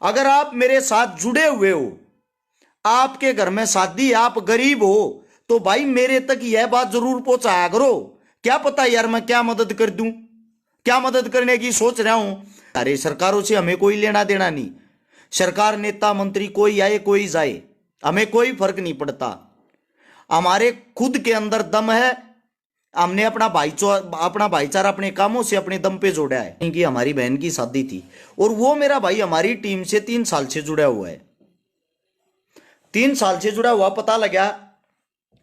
अगर आप मेरे साथ जुड़े हुए हो, आपके घर में शादी, आप गरीब हो, तो भाई मेरे तक यह बात जरूर पहुंचाया करो। क्या पता यार मैं क्या मदद कर दूं, क्या मदद करने की सोच रहा हूं। अरे सरकारों से हमें कोई लेना देना नहीं। सरकार, नेता, मंत्री कोई आए कोई जाए, हमें कोई फर्क नहीं पड़ता। हमारे खुद के अंदर दम है। हमने अपना भाईचारा अपने कामों से अपने दम पे जोड़ा है। कि हमारी बहन की शादी थी और वो मेरा भाई हमारी टीम से 3 साल से जुड़ा हुआ है। 3 साल से जुड़ा हुआ, पता लगा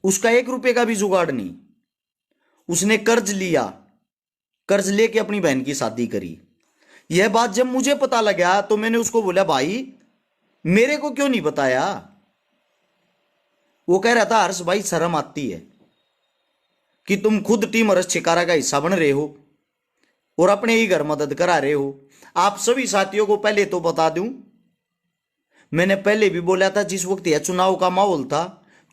उसका 1 रुपए का भी जुगाड़ नहीं। उसने कर्ज लिया, कर्ज लेके अपनी बहन की शादी करी। यह बात जब मुझे पता लगा तो मैंने उसको बोला, भाई मेरे को क्यों नहीं बताया। वो कह रहा था, हर्ष भाई शर्म आती है कि तुम खुद टीम हर्ष छिकारा का हिस्सा बन रहे हो और अपने ही घर मदद करा रहे हो। आप सभी साथियों को पहले तो बता दूं, मैंने पहले भी बोला था, जिस वक्त यह चुनाव का माहौल था,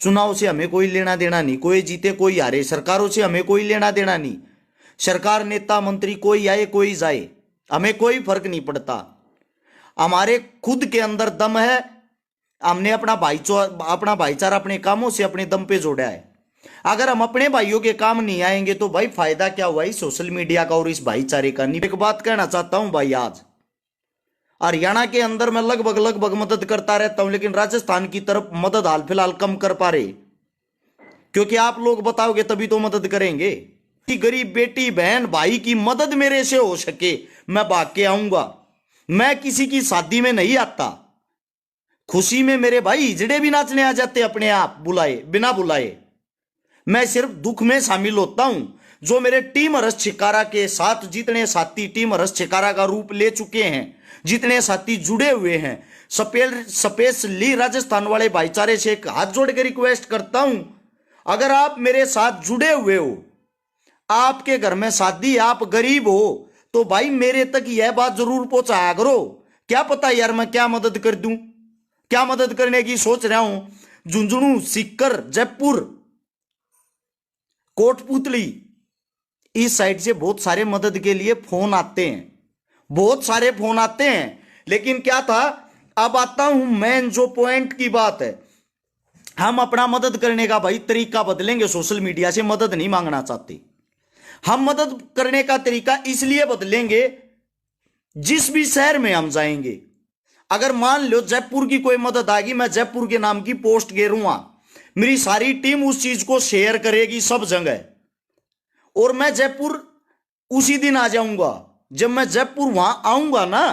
चुनाव से हमें कोई लेना देना नहीं, कोई जीते कोई हारे, सरकारों से हमें कोई लेना देना नहीं। सरकार, नेता, मंत्री कोई आए कोई जाए, हमें कोई फर्क नहीं पड़ता। हमारे खुद के अंदर दम है। हमने अपना भाईचारा अपने कामों से अपने दम पे जोड़ा है। अगर हम अपने भाइयों के काम नहीं आएंगे तो भाई फायदा क्या हुआ इस सोशल मीडिया का और इस भाईचारे का। नहीं, एक बात कहना चाहता हूं भाई, आज हरियाणा के अंदर मैं लगभग मदद करता रहता हूं, लेकिन राजस्थान की तरफ मदद हाल फिलहाल कम कर पा रहे, क्योंकि आप लोग बताओगे तभी तो मदद करेंगे। कि गरीब बेटी बहन भाई की मदद मेरे से हो सके, मैं भाग के आऊंगा। मैं किसी की शादी में नहीं आता। खुशी में मेरे भाई हिजड़े भी नाचने आ जाते अपने आप, बुलाए बिना बुलाए। मैं सिर्फ दुख में शामिल होता हूं। जो मेरे टीम हर्ष छिकारा के साथ जितने साथी टीम हर्ष छिकारा का रूप ले चुके हैं, जितने साथी जुड़े हुए हैं, स्पेशली राजस्थान वाले भाईचारे से एक हाथ जोड़ के रिक्वेस्ट करता हूं, अगर आप मेरे साथ जुड़े हुए हो, आपके घर में शादी, आप गरीब हो, तो भाई मेरे तक यह बात जरूर पहुंचाया करो। क्या पता यार मैं क्या मदद कर दूं, क्या मदद करने की सोच रहा हूं। झुंझुनू, सीकर, जयपुर, कोटपुतली, इस साइड से बहुत सारे मदद के लिए फोन आते हैं, बहुत सारे फोन आते हैं। लेकिन क्या था, अब आता हूं मेन जो पॉइंट की बात है। हम अपना मदद करने का भाई तरीका बदलेंगे। सोशल मीडिया से मदद नहीं मांगना चाहते। हम मदद करने का तरीका इसलिए बदलेंगे, जिस भी शहर में हम जाएंगे, अगर मान लो जयपुर की कोई मदद आएगी, मैं जयपुर के नाम की पोस्ट गेरूंगा, मेरी सारी टीम उस चीज को शेयर करेगी सब जगह, और मैं जयपुर उसी दिन आ जाऊंगा। जब मैं जयपुर वहां आऊंगा ना,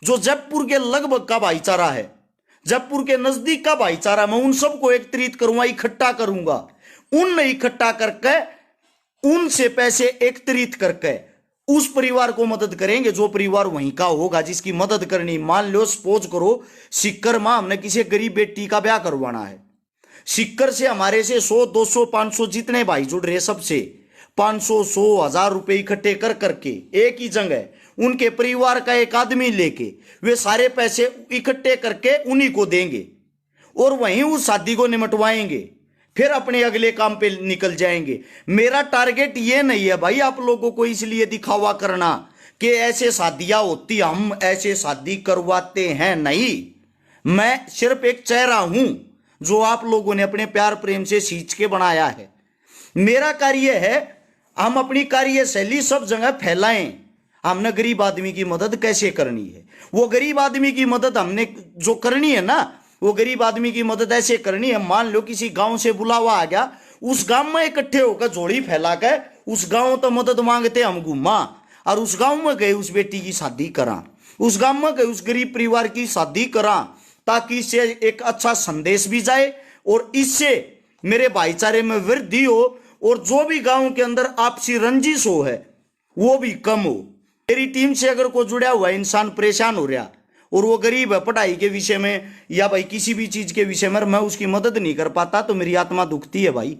जो जयपुर के लगभग का भाईचारा है, जयपुर के नजदीक का भाईचारा, मैं उन सबको एकत्रित करूंगा, इकट्ठा करूंगा। उन इकट्ठा करके, उनसे पैसे एकत्रित करके उस परिवार को मदद करेंगे, जो परिवार वहीं का होगा जिसकी मदद करनी। मान लो सपोज करो सीकर में हमने किसी गरीब बेटी का ब्याह करवाना है, सीकर से हमारे से 100, 200, 500 जितने भाई जुड़ रहे, सबसे 500, 100, 1000 रुपए इकट्ठे कर करके एक ही जगह उनके परिवार का एक आदमी लेके वे सारे पैसे इकट्ठे करके उन्हीं को देंगे और वहीं उस शादी को निमटवाएंगे, फिर अपने अगले काम पे निकल जाएंगे। मेरा टारगेट ये नहीं है भाई आप लोगों को इसलिए दिखावा करना कि ऐसे शादियां होती, हम ऐसे शादी करवाते हैं, नहीं। मैं सिर्फ एक चेहरा हूं जो आप लोगों ने अपने प्यार प्रेम से सींच के बनाया है। मेरा कार्य है, हम अपनी कार्यशैली सब जगह फैलाएं। हमने गरीब आदमी की मदद कैसे करनी है, वो गरीब आदमी की मदद हमने जो करनी है ना, वो गरीब आदमी की मदद ऐसे करनी है। मान लो किसी गांव से बुलावा आ गया, उस गांव में इकट्ठे होकर झोली फैला कर उस गांव तो मदद मांगते हम घूमा, और उस गांव में गए उस बेटी की शादी करा, उस गांव में गए उस गरीब परिवार की शादी करा, ताकि इससे एक अच्छा संदेश भी जाए और इससे मेरे भाईचारे में वृद्धि हो और जो भी गांव के अंदर आपसी रंजिश हो है वो भी कम हो। मेरी टीम से अगर कोई जुड़ा हुआ इंसान परेशान हो रहा और वो गरीब है, पढ़ाई के विषय में या भाई किसी भी चीज के विषय में, मैं उसकी मदद नहीं कर पाता तो मेरी आत्मा दुखती है भाई।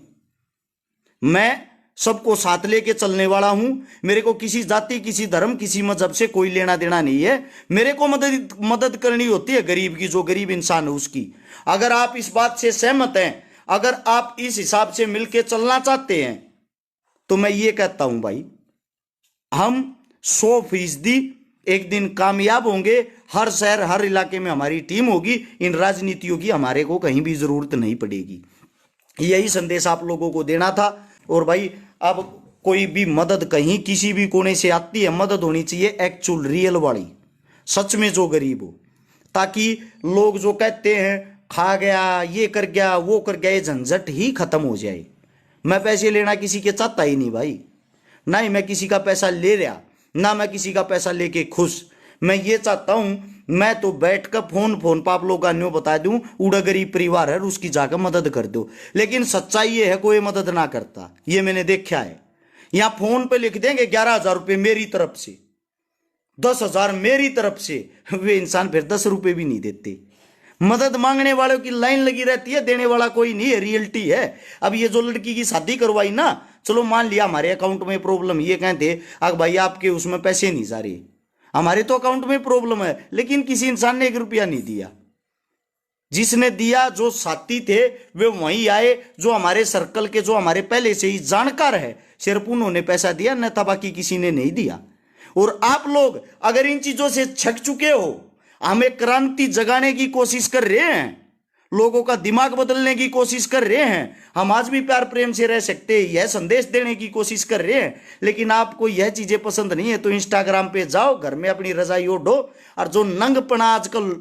मैं सबको साथ लेके चलने वाला हूं। मेरे को किसी जाति, किसी धर्म, किसी मजहब से कोई लेना देना नहीं है। मेरे को मदद करनी होती है गरीब की, जो गरीब इंसान है उसकी। अगर आप इस बात से सहमत हैं, अगर आप इस हिसाब से मिलके चलना चाहते हैं, तो मैं ये कहता हूं भाई, हम 100% एक दिन कामयाब होंगे। हर शहर हर इलाके में हमारी टीम होगी। इन राजनीतियों की हमारे को कहीं भी जरूरत नहीं पड़ेगी। यही संदेश आप लोगों को देना था। और भाई अब कोई भी मदद कहीं किसी भी कोने से आती है, मदद होनी चाहिए एक्चुअल रियल वाली, सच में जो गरीब हो, ताकि लोग जो कहते हैं खा गया, ये कर गया, वो कर गया, ये झंझट ही खत्म हो जाए। मैं पैसे लेना किसी के चाहता ही नहीं भाई, ना ही मैं किसी का पैसा ले रहा, ना मैं किसी का पैसा लेके खुश। मैं ये चाहता हूं मैं तो बैठ कर फोन पर आप लोग न्यू बता दूं उड़ा गरीब परिवार है उसकी जाकर मदद कर दो। लेकिन सच्चाई ये है कोई मदद ना करता, ये मैंने देखा है। यहां फोन पे लिख देंगे 11,000 रुपये मेरी तरफ से, 10,000 मेरी तरफ से, वे इंसान फिर 10 रुपये भी नहीं देते। मदद मांगने वालों की लाइन लगी रहती है, देने वाला कोई नहीं है, रियलिटी है। अब ये जो लड़की की शादी करवाई ना, चलो मान लिया हमारे अकाउंट में प्रॉब्लम, ये कहते अगर भाई आपके उसमें पैसे नहीं जा रहे, हमारे तो अकाउंट में प्रॉब्लम है, लेकिन किसी इंसान ने 1 रुपया नहीं दिया। जिसने दिया, जो साथी थे वे वहीं आए, जो हमारे सर्कल के, जो हमारे पहले से ही जानकार है, सिर्फ उन्होंने पैसा दिया, न था बाकी किसी ने नहीं दिया। और आप लोग अगर इन चीजों से छक चुके हो, हमें क्रांति जगाने की कोशिश कर रहे हैं, लोगों का दिमाग बदलने की कोशिश कर रहे हैं, हम आज भी प्यार प्रेम से रह सकते हैं, यह संदेश देने की कोशिश कर रहे हैं, लेकिन आपको यह चीजें पसंद नहीं है तो इंस्टाग्राम पे जाओ, घर में अपनी रजाई ओढ़ो, और जो नंगपना आजकल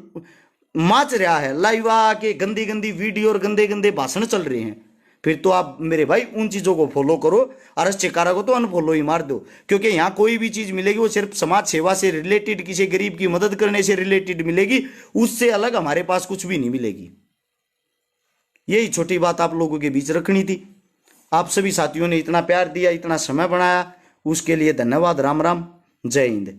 माच रहा है, लाइव आके गंदी गंदी वीडियो और गंदे गंदे भाषण चल रहे हैं, फिर तो आप मेरे भाई उन चीजों को फॉलो करो, और चिकारा को तो अनफॉलो ही मार दो। क्योंकि यहाँ कोई भी चीज मिलेगी वो सिर्फ समाज सेवा से रिलेटेड, किसी गरीब की मदद करने से रिलेटेड मिलेगी, उससे अलग हमारे पास कुछ भी नहीं मिलेगी। यही छोटी बात आप लोगों के बीच रखनी थी। आप सभी साथियों ने इतना प्यार दिया, इतना समय बनाया, उसके लिए धन्यवाद। राम राम, जय हिंद।